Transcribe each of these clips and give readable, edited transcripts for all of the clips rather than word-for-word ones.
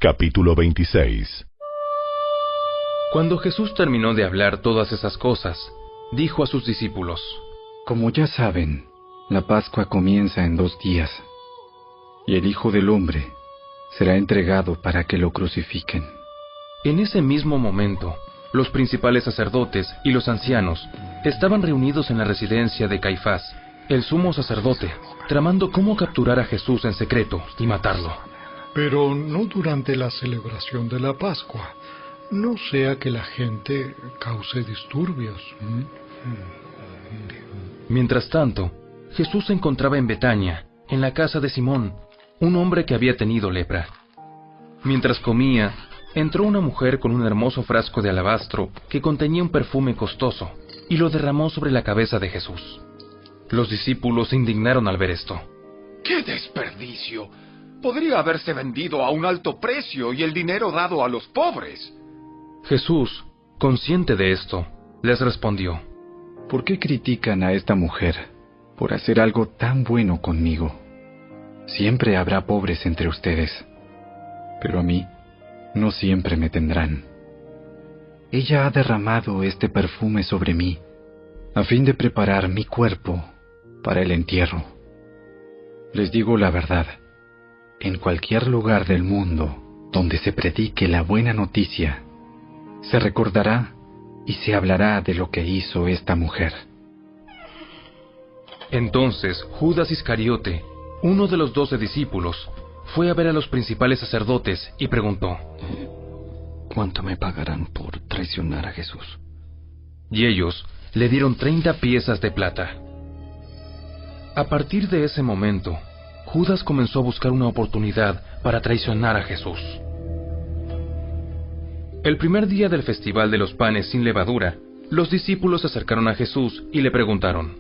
Capítulo 26. Cuando Jesús terminó de hablar todas esas cosas, dijo a sus discípulos: Como ya saben, la Pascua comienza en 2 días, y el Hijo del Hombre será entregado para que lo crucifiquen. En ese mismo momento, los principales sacerdotes y los ancianos estaban reunidos en la residencia de Caifás, el sumo sacerdote, tramando cómo capturar a Jesús en secreto y matarlo. Pero no durante la celebración de la Pascua, no sea que la gente cause disturbios. Mientras tanto, Jesús se encontraba en Betania, en la casa de Simón, un hombre que había tenido lepra. Mientras comía, entró una mujer con un hermoso frasco de alabastro que contenía un perfume costoso, y lo derramó sobre la cabeza de Jesús. Los discípulos se indignaron al ver esto. ¡Qué desperdicio! Podría haberse vendido a un alto precio y el dinero dado a los pobres. Jesús, consciente de esto, les respondió: ¿Por qué critican a esta mujer por hacer algo tan bueno conmigo? Siempre habrá pobres entre ustedes, pero a mí no siempre me tendrán. Ella ha derramado este perfume sobre mí, a fin de preparar mi cuerpo para el entierro. Les digo la verdad, en cualquier lugar del mundo donde se predique la buena noticia, se recordará y se hablará de lo que hizo esta mujer. Entonces Judas Iscariote, uno de los 12 discípulos, fue a ver a los principales sacerdotes y preguntó: ¿Cuánto me pagarán por traicionar a Jesús? Y ellos le dieron 30 piezas de plata. A partir de ese momento, Judas comenzó a buscar una oportunidad para traicionar a Jesús. El primer día del Festival de los Panes sin Levadura, los discípulos se acercaron a Jesús y le preguntaron: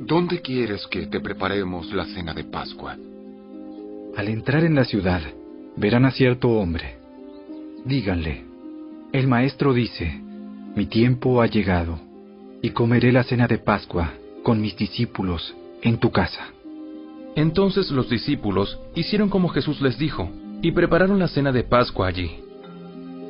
¿Dónde quieres que te preparemos la cena de Pascua? Al entrar en la ciudad, verán a cierto hombre. Díganle: el maestro dice, mi tiempo ha llegado, y comeré la cena de Pascua con mis discípulos en tu casa. Entonces los discípulos hicieron como Jesús les dijo, y prepararon la cena de Pascua allí.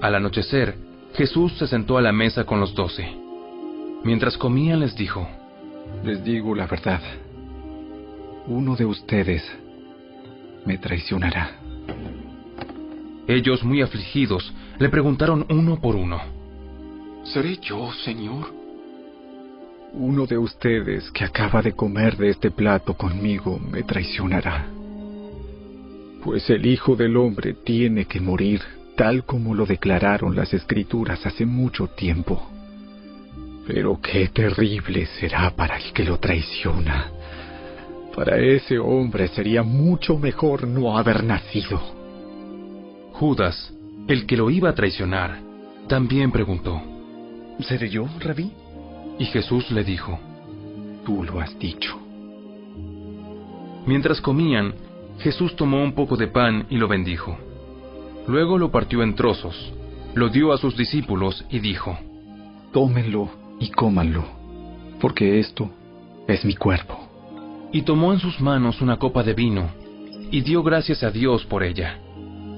Al anochecer, Jesús se sentó a la mesa con los 12. Mientras comían les dijo: Les digo la verdad, uno de ustedes me traicionará. Ellos, muy afligidos, le preguntaron uno por uno: ¿Seré yo, Señor? Uno de ustedes que acaba de comer de este plato conmigo me traicionará. Pues el Hijo del Hombre tiene que morir, tal como lo declararon las Escrituras hace mucho tiempo. Pero qué terrible será para el que lo traiciona. Para ese hombre sería mucho mejor no haber nacido. Judas, el que lo iba a traicionar, también preguntó: ¿Seré yo, Rabí? Y Jesús le dijo: Tú lo has dicho. Mientras comían, Jesús tomó un poco de pan y lo bendijo. Luego lo partió en trozos, lo dio a sus discípulos y dijo: Tómenlo y cómanlo, porque esto es mi cuerpo. Y tomó en sus manos una copa de vino, y dio gracias a Dios por ella.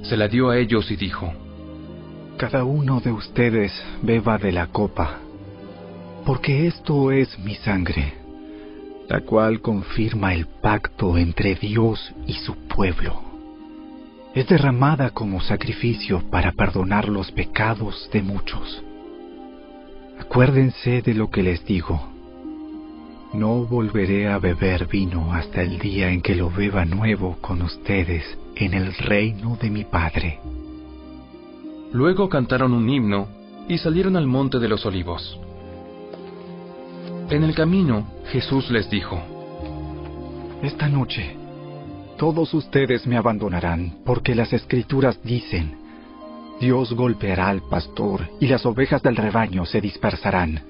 Se la dio a ellos y dijo: Cada uno de ustedes beba de la copa, porque esto es mi sangre, la cual confirma el pacto entre Dios y su pueblo. Es derramada como sacrificio para perdonar los pecados de muchos. Acuérdense de lo que les digo. No volveré a beber vino hasta el día en que lo beba nuevo con ustedes en el reino de mi Padre. Luego cantaron un himno y salieron al monte de los Olivos. En el camino, Jesús les dijo: Esta noche, todos ustedes me abandonarán, porque las Escrituras dicen: Dios golpeará al pastor y las ovejas del rebaño se dispersarán.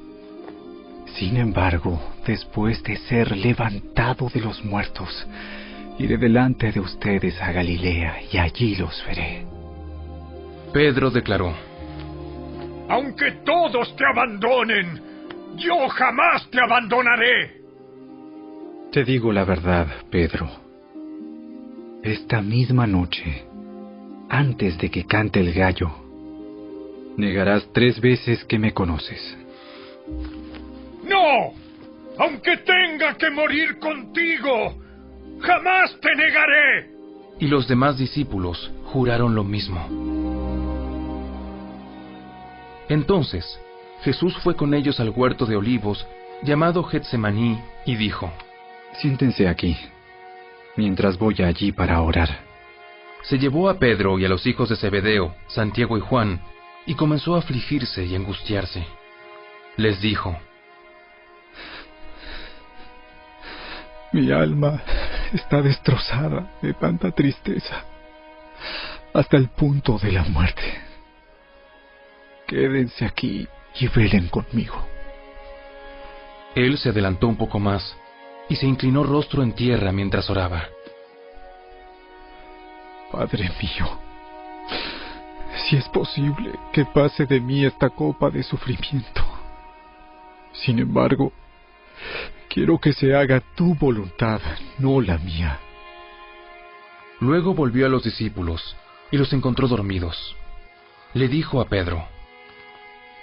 Sin embargo, después de ser levantado de los muertos, iré delante de ustedes a Galilea y allí los veré. Pedro declaró: Aunque todos te abandonen, yo jamás te abandonaré. Te digo la verdad, Pedro. Esta misma noche, antes de que cante el gallo, negarás 3 veces que me conoces. ¡No! Aunque tenga que morir contigo, jamás te negaré. Y los demás discípulos juraron lo mismo. Entonces, Jesús fue con ellos al huerto de olivos, llamado Getsemaní, y dijo: Siéntense aquí, mientras voy allí para orar. Se llevó a Pedro y a los hijos de Zebedeo, Santiago y Juan, y comenzó a afligirse y angustiarse. Les dijo: Mi alma está destrozada de tanta tristeza, hasta el punto de la muerte. Quédense aquí y velen conmigo. Él se adelantó un poco más y se inclinó rostro en tierra mientras oraba. Padre mío, si es posible que pase de mí esta copa de sufrimiento. Sin embargo, quiero que se haga tu voluntad, no la mía. Luego volvió a los discípulos y los encontró dormidos. Le dijo a Pedro: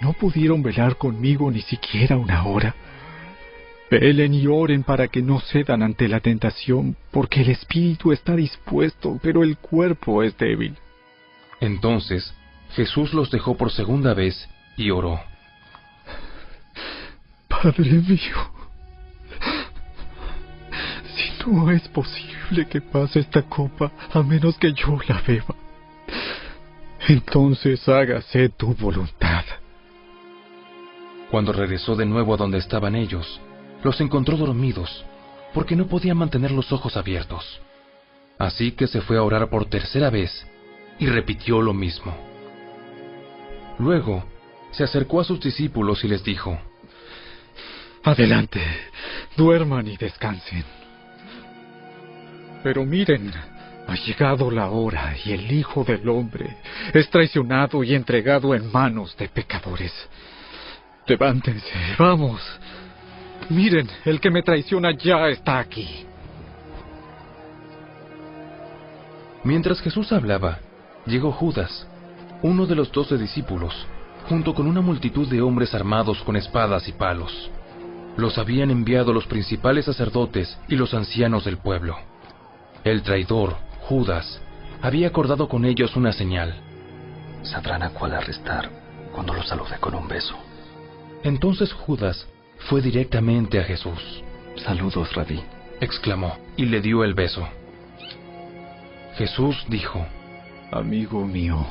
¿No pudieron velar conmigo ni siquiera una hora? Velen y oren para que no cedan ante la tentación, porque el espíritu está dispuesto, pero el cuerpo es débil. Entonces Jesús los dejó por segunda vez y oró: Padre mío, si no es posible que pase esta copa a menos que yo la beba, entonces hágase tu voluntad. Cuando regresó de nuevo a donde estaban ellos, los encontró dormidos, porque no podían mantener los ojos abiertos. Así que se fue a orar por tercera vez y repitió lo mismo. Luego se acercó a sus discípulos y les dijo: Adelante, duerman y descansen. Pero miren, ha llegado la hora y el Hijo del Hombre es traicionado y entregado en manos de pecadores. Levántense, vamos. Miren, el que me traiciona ya está aquí. Mientras Jesús hablaba, llegó Judas, uno de los 12 discípulos, junto con una multitud de hombres armados con espadas y palos. Los habían enviado los principales sacerdotes y los ancianos del pueblo. El traidor, Judas, había acordado con ellos una señal. Sabrán a cuál arrestar cuando los salude con un beso. Entonces Judas fue directamente a Jesús. Saludos, Rabí, exclamó, y le dio el beso. Jesús dijo: Amigo mío,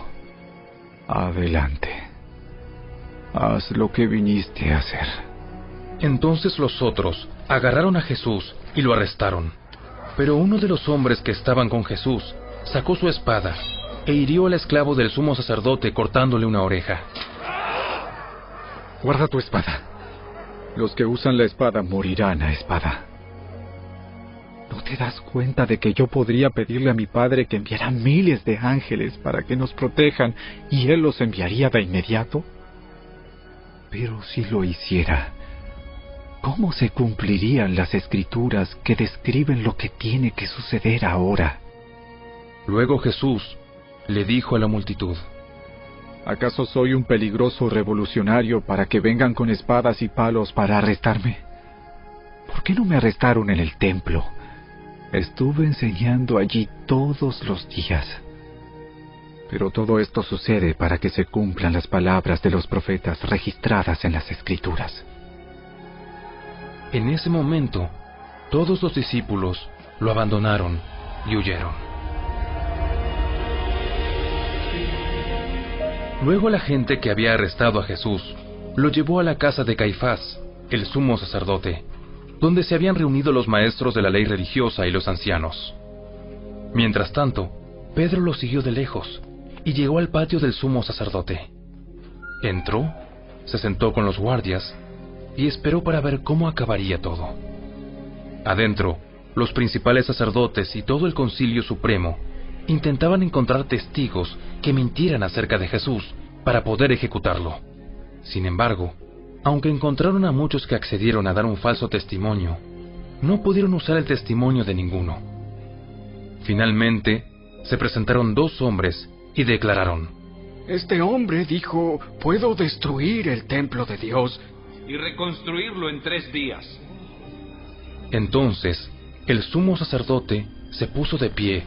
adelante. Haz lo que viniste a hacer. Entonces los otros agarraron a Jesús y lo arrestaron. Pero uno de los hombres que estaban con Jesús sacó su espada e hirió al esclavo del sumo sacerdote cortándole una oreja. Guarda tu espada. Los que usan la espada morirán a espada. ¿No te das cuenta de que yo podría pedirle a mi padre que enviara miles de ángeles para que nos protejan y él los enviaría de inmediato? Pero si lo hiciera, ¿cómo se cumplirían las escrituras que describen lo que tiene que suceder ahora? Luego Jesús le dijo a la multitud: ¿Acaso soy un peligroso revolucionario para que vengan con espadas y palos para arrestarme? ¿Por qué no me arrestaron en el templo? Estuve enseñando allí todos los días. Pero todo esto sucede para que se cumplan las palabras de los profetas registradas en las Escrituras. En ese momento, todos los discípulos lo abandonaron y huyeron. Luego la gente que había arrestado a Jesús lo llevó a la casa de Caifás, el sumo sacerdote, donde se habían reunido los maestros de la ley religiosa y los ancianos. Mientras tanto, Pedro lo siguió de lejos y llegó al patio del sumo sacerdote. Entró, se sentó con los guardias y esperó para ver cómo acabaría todo. Adentro, los principales sacerdotes y todo el concilio supremo intentaban encontrar testigos que mintieran acerca de Jesús para poder ejecutarlo. Sin embargo, aunque encontraron a muchos que accedieron a dar un falso testimonio, no pudieron usar el testimonio de ninguno. Finalmente, se presentaron 2 hombres y declararon: Este hombre dijo, puedo destruir el templo de Dios y reconstruirlo en 3 días. Entonces el sumo sacerdote se puso de pie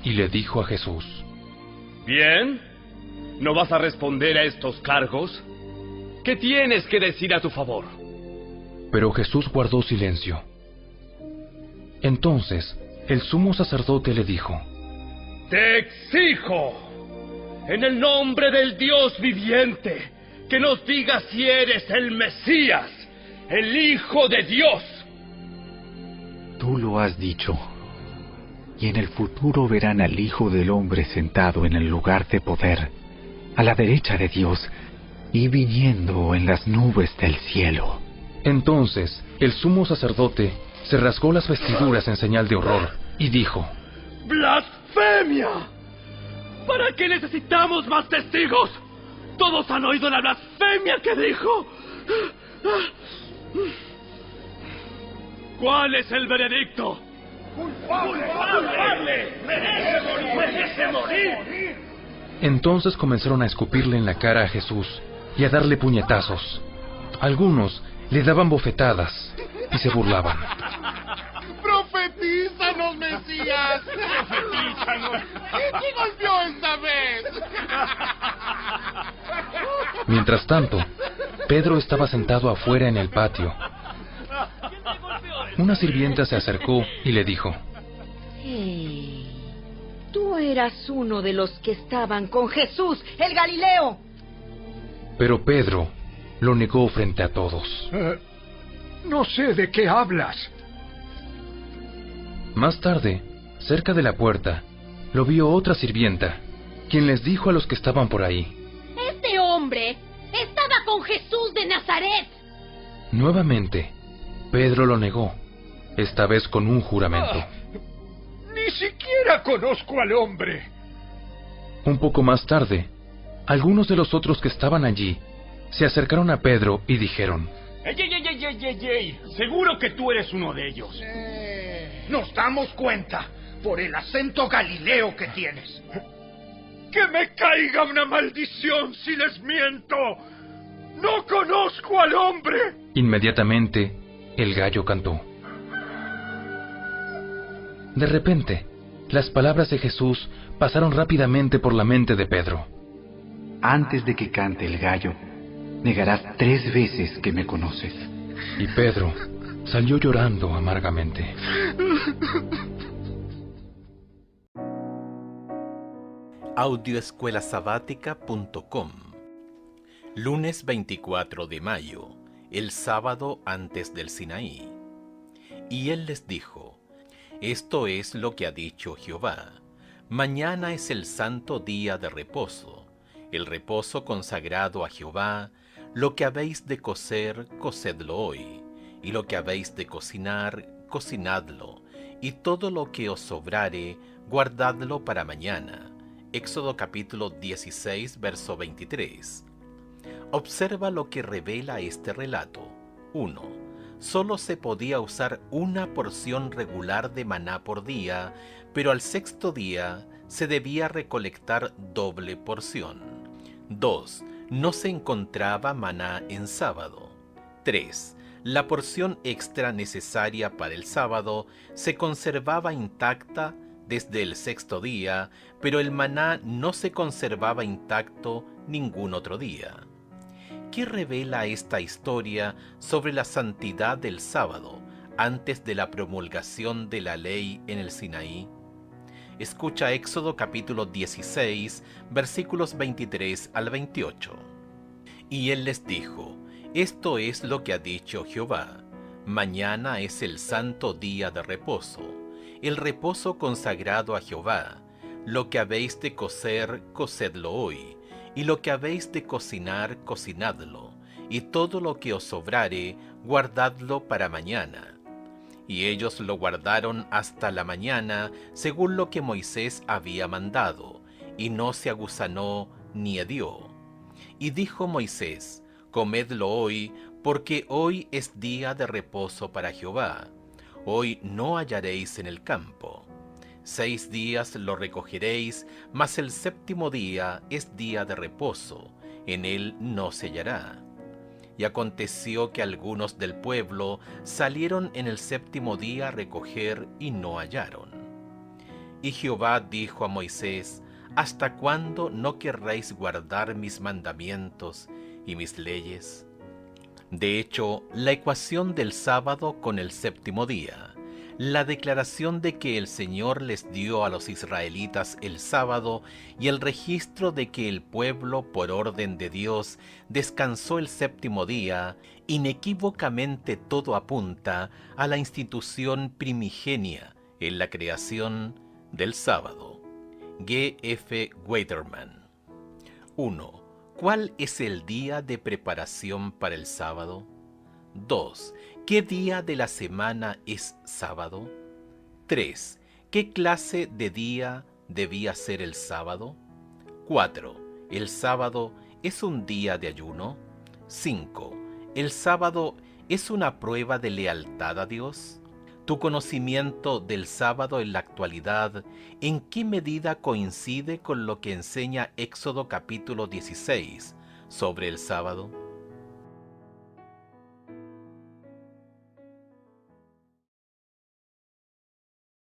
y le dijo a Jesús: Bien, ¿no vas a responder a estos cargos? ¿Qué tienes que decir a tu favor? Pero Jesús guardó silencio. Entonces el sumo sacerdote le dijo: Te exijo, en el nombre del Dios viviente, que nos digas si eres el Mesías, el Hijo de Dios. Tú lo has dicho. Y en el futuro verán al Hijo del Hombre sentado en el lugar de poder, a la derecha de Dios, y viniendo en las nubes del cielo. Entonces el sumo sacerdote se rasgó las vestiduras en señal de horror y dijo: ¡Blasfemia! ¿Para qué necesitamos más testigos? Todos han oído la blasfemia que dijo. ¿Cuál es el veredicto? ¡Culpable! ¡Merece morir! Entonces comenzaron a escupirle en la cara a Jesús y a darle puñetazos. Algunos le daban bofetadas y se burlaban. ¡Profetízanos, Mesías! ¡Profetízanos! ¿Quién golpeó esta vez? Mientras tanto, Pedro estaba sentado afuera en el patio. Una sirvienta se acercó y le dijo: Hey, tú eras uno de los que estaban con Jesús, el Galileo. Pero Pedro lo negó frente a todos. No sé de qué hablas. Más tarde, cerca de la puerta, lo vio otra sirvienta, quien les dijo a los que estaban por ahí: Este hombre estaba con Jesús de Nazaret. Nuevamente, Pedro lo negó, esta vez con un juramento. Ni siquiera conozco al hombre. Un poco más tarde, algunos de los otros que estaban allí se acercaron a Pedro y dijeron: ¡Ey! Seguro que tú eres uno de ellos. Nos damos cuenta por el acento galileo que tienes. ¡Que me caiga una maldición si les miento! ¡No conozco al hombre! Inmediatamente, el gallo cantó. De repente, las palabras de Jesús pasaron rápidamente por la mente de Pedro. Antes de que cante el gallo, negarás 3 veces que me conoces. Y Pedro salió llorando amargamente. Audioescuelasabática.com. Lunes 24 de mayo, el sábado antes del Sinaí. Y él les dijo: Esto es lo que ha dicho Jehová. Mañana es el santo día de reposo, el reposo consagrado a Jehová. Lo que habéis de cocer, cocedlo hoy, y lo que habéis de cocinar, cocinadlo, y todo lo que os sobrare, guardadlo para mañana. Éxodo capítulo 16, verso 23. Observa lo que revela este relato. 1. Solo se podía usar una porción regular de maná por día, pero al 6º día se debía recolectar doble porción. 2. No se encontraba maná en sábado. 3. La porción extra necesaria para el sábado se conservaba intacta desde el 6º día, pero el maná no se conservaba intacto ningún otro día. ¿Qué revela esta historia sobre la santidad del sábado antes de la promulgación de la ley en el Sinaí? Escucha Éxodo capítulo 16, versículos 23 al 28. Y él les dijo: Esto es lo que ha dicho Jehová. Mañana es el santo día de reposo, el reposo consagrado a Jehová. Lo que habéis de cocer, cocedlo hoy, y lo que habéis de cocinar, cocinadlo, y todo lo que os sobrare, guardadlo para mañana. Y ellos lo guardaron hasta la mañana, según lo que Moisés había mandado, y no se aguzanó ni hedió. Y dijo Moisés: Comedlo hoy, porque hoy es día de reposo para Jehová. Hoy no hallaréis en el campo. 6 días lo recogeréis, mas el séptimo día es día de reposo, en él no se hallará. Y aconteció que algunos del pueblo salieron en el séptimo día a recoger y no hallaron. Y Jehová dijo a Moisés: ¿Hasta cuándo no querréis guardar mis mandamientos y mis leyes? De hecho, la ecuación del sábado con el séptimo día, la declaración de que el Señor les dio a los israelitas el sábado y el registro de que el pueblo, por orden de Dios, descansó el séptimo día, inequívocamente todo apunta a la institución primigenia en la creación del sábado. G. F. Waterman. 1. ¿Cuál es el día de preparación para el sábado? 2. ¿Qué día de la semana es sábado? 3. ¿Qué clase de día debía ser el sábado? 4. ¿El sábado es un día de ayuno? 5. ¿El sábado es una prueba de lealtad a Dios? ¿Tu conocimiento del sábado en la actualidad en qué medida coincide con lo que enseña Éxodo capítulo 16 sobre el sábado?